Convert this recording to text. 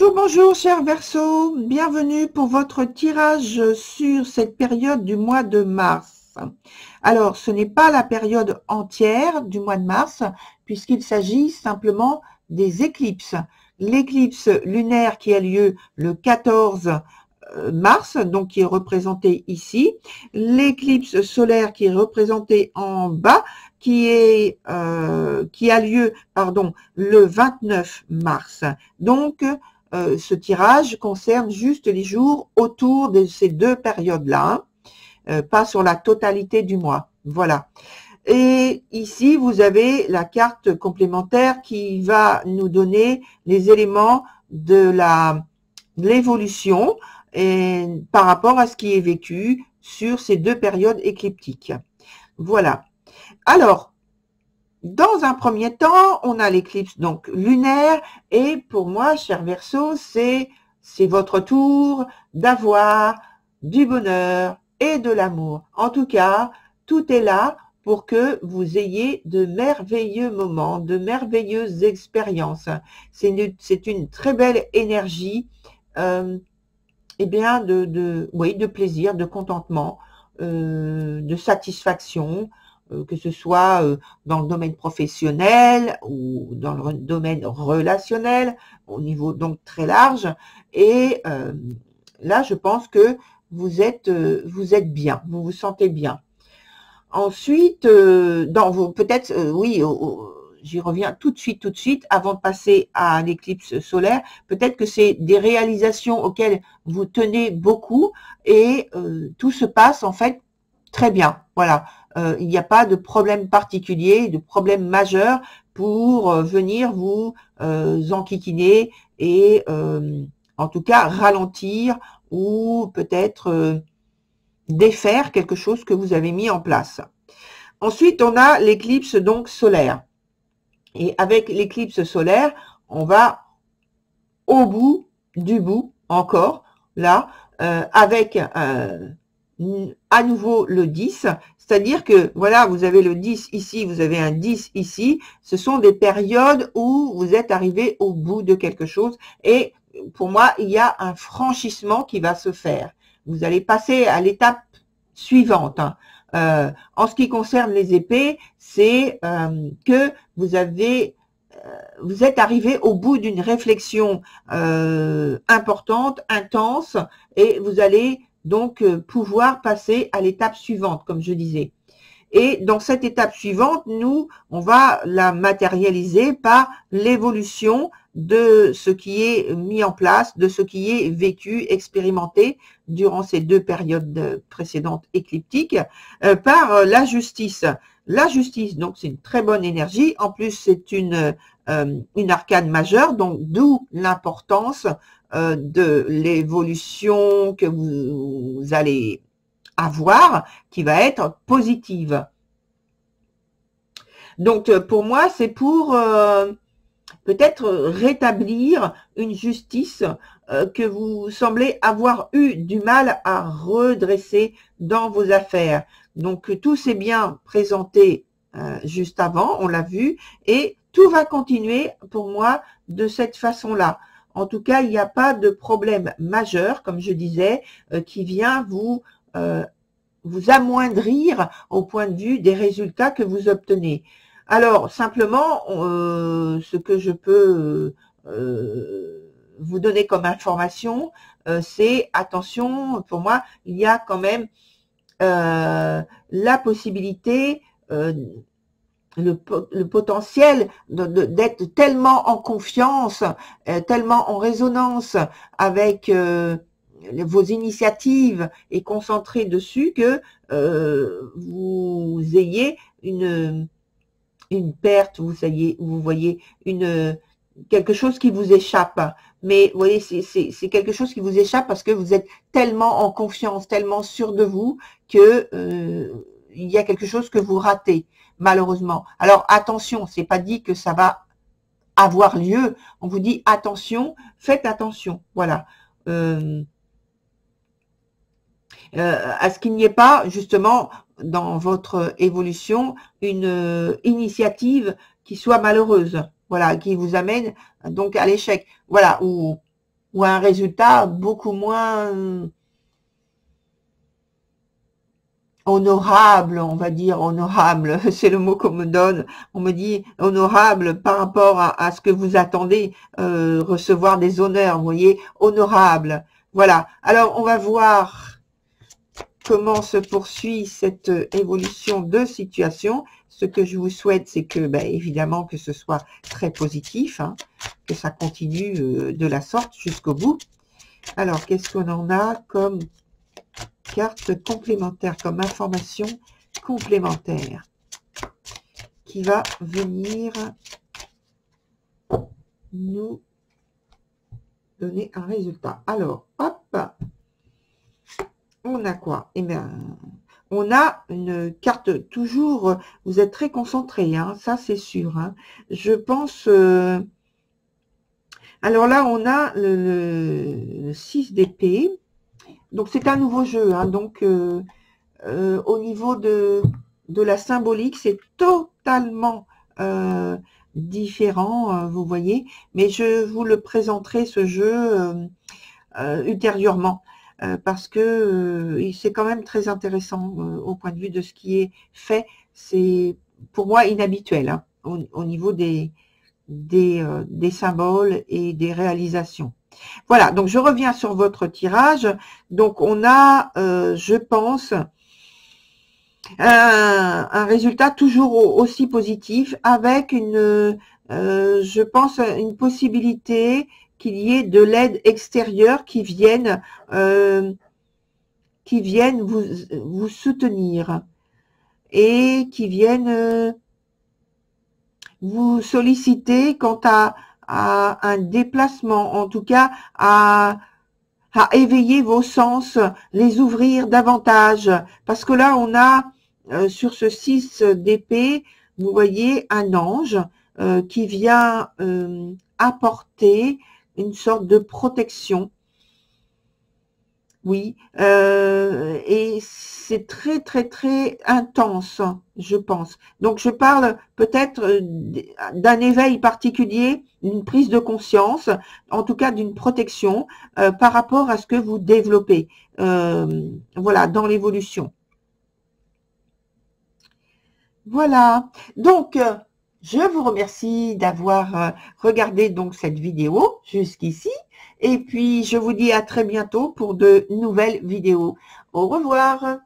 Bonjour, bonjour, cher Verseau. Bienvenue pour votre tirage sur cette période du mois de mars. Alors, ce n'est pas la période entière du mois de mars, puisqu'il s'agit simplement des éclipses. L'éclipse lunaire qui a lieu le 14 mars, donc qui est représentée ici. L'éclipse solaire qui est représentée en bas, qui a lieu, le 29 mars. Donc, ce tirage concerne juste les jours autour de ces deux périodes-là, pas sur la totalité du mois. Voilà. Et ici, vous avez la carte complémentaire qui va nous donner les éléments de l'évolution et par rapport à ce qui est vécu sur ces deux périodes écliptiques. Voilà. Alors, dans un premier temps, on a l'éclipse donc lunaire et pour moi, cher Verseau, c'est votre tour d'avoir du bonheur et de l'amour. En tout cas, tout est là pour que vous ayez de merveilleux moments, de merveilleuses expériences. C'est une très belle énergie, de plaisir, de contentement, de satisfaction, que ce soit dans le domaine professionnel ou dans le domaine relationnel, au niveau donc très large. Et là, je pense que vous êtes bien, vous vous sentez bien. Ensuite, j'y reviens tout de suite, avant de passer à l'éclipse solaire. Peut-être que c'est des réalisations auxquelles vous tenez beaucoup et tout se passe en fait très bien. Voilà, il n'y a pas de problème particulier, de problème majeur pour venir vous enquiquiner et en tout cas ralentir ou peut-être défaire quelque chose que vous avez mis en place. Ensuite, on a l'éclipse donc solaire. Et avec l'éclipse solaire, on va au bout du bout, encore, là, avec à nouveau le 10, c'est-à-dire que, voilà, vous avez le 10 ici, vous avez un 10 ici, ce sont des périodes où vous êtes arrivé au bout de quelque chose et pour moi, il y a un franchissement qui va se faire. Vous allez passer à l'étape suivante. En ce qui concerne les épées, c'est que vous êtes arrivé au bout d'une réflexion importante, intense, et vous allez donc pouvoir passer à l'étape suivante, comme je disais. Et dans cette étape suivante, on va la matérialiser par l'évolution de ce qui est mis en place, de ce qui est vécu, expérimenté durant ces deux périodes précédentes écliptiques, par la justice. La justice, donc c'est une très bonne énergie. En plus, c'est une arcane majeure, donc d'où l'importance de l'évolution que vous allez avoir, qui va être positive. Donc, pour moi, c'est pour peut-être rétablir une justice que vous semblez avoir eu du mal à redresser dans vos affaires. Donc, tout s'est bien présenté juste avant, on l'a vu, et tout va continuer pour moi de cette façon-là. En tout cas, il n'y a pas de problème majeur, comme je disais, qui vient vous amoindrir au point de vue des résultats que vous obtenez. Alors, simplement, ce que je peux vous donner comme information, c'est, attention, pour moi, il y a quand même la possibilité, le potentiel d'être tellement en confiance, tellement en résonance avec vos initiatives et concentré dessus que vous ayez une perte, vous voyez quelque chose qui vous échappe. Mais vous voyez, c'est quelque chose qui vous échappe parce que vous êtes tellement en confiance, tellement sûr de vous que il y a quelque chose que vous ratez, malheureusement. Alors attention, c'est pas dit que ça va avoir lieu. On vous dit attention, faites attention. Voilà. À ce qu'il n'y ait pas, justement, dans votre évolution, une initiative qui soit malheureuse, voilà, qui vous amène donc à l'échec, voilà, ou ou un résultat beaucoup moins honorable, on va dire honorable, c'est le mot qu'on me donne. On me dit honorable par rapport à ce que vous attendez, recevoir des honneurs, vous voyez, honorable. Voilà. Alors, on va voir comment se poursuit cette évolution de situation. Ce que je vous souhaite, c'est que, ben, évidemment, que ce soit très positif, hein, que ça continue de la sorte jusqu'au bout. Alors, qu'est-ce qu'on en a comme carte complémentaire, comme information complémentaire qui va venir nous donner un résultat. Alors, hop, on a quoi? Eh bien, on a une carte toujours, vous êtes très concentré, hein, ça c'est sûr. Hein. Je pense, alors là, on a le 6 d'épée. Donc, c'est un nouveau jeu. Hein, donc, au niveau de la symbolique, c'est totalement différent, vous voyez. Mais je vous le présenterai, ce jeu, ultérieurement. Parce que c'est quand même très intéressant au point de vue de ce qui est fait. C'est pour moi inhabituel hein, au niveau des symboles et des réalisations. Voilà, donc je reviens sur votre tirage. Donc on a, je pense, un résultat toujours aussi positif avec une, je pense, une possibilité qu'il y ait de l'aide extérieure qui vienne vous soutenir et qui viennent vous solliciter quant à un déplacement, en tout cas à éveiller vos sens, les ouvrir davantage. Parce que là, on a sur ce 6 d'épée, vous voyez un ange qui vient apporter une sorte de protection. Oui, et c'est très, très, très intense, je pense. Donc, je parle peut-être d'un éveil particulier, d'une prise de conscience, en tout cas d'une protection par rapport à ce que vous développez, voilà, dans l'évolution. Voilà, donc je vous remercie d'avoir regardé donc cette vidéo jusqu'ici et puis je vous dis à très bientôt pour de nouvelles vidéos. Au revoir.